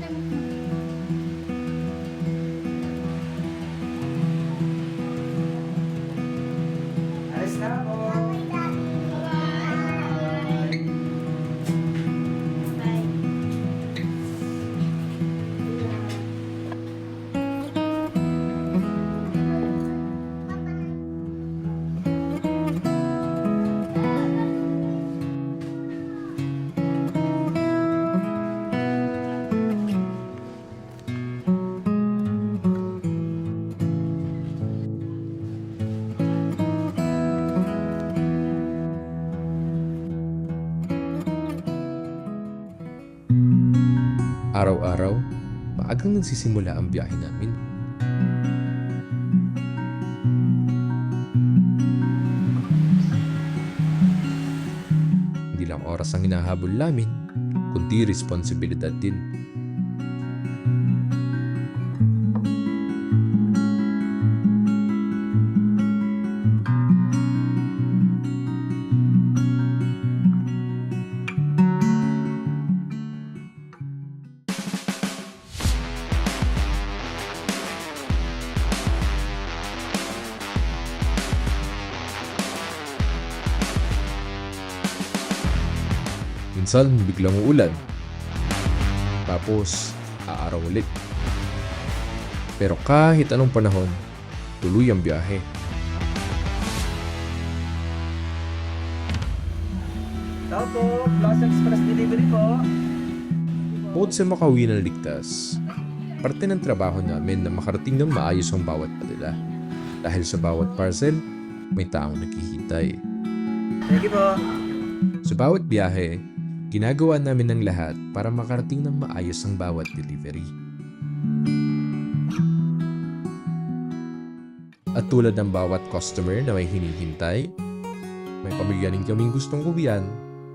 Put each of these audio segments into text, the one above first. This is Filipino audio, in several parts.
Alis na ako. Araw-araw, maagang nagsisimula ang biyahe namin. Hindi lang oras ang hinahabol namin, kundi responsibilidad din. Minsan biglang uulan. Tapos aaraw ulit. Pero kahit anong panahon, tuloy ang biyahe. Tao po, Plus Express Delivery po. Bukod sa makauwi ng ligtas, parte ng trabaho namin na makarating ng maayos ang bawat padala. Dahil sa bawat parcel, may taong naghihintay. Thank you po. Sa bawat biyahe, ginagawa namin ng lahat para makarating ng maayos ang bawat delivery. At tulad ng bawat customer na may hinihintay, may pamilya rin kaming gustong uwian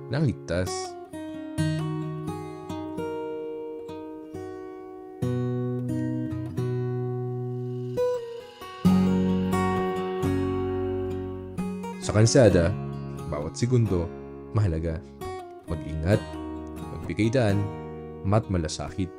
ng ligtas. Sa kalsada, bawat segundo mahalaga. Mag-ingat, magbigay daan, mat malasakit.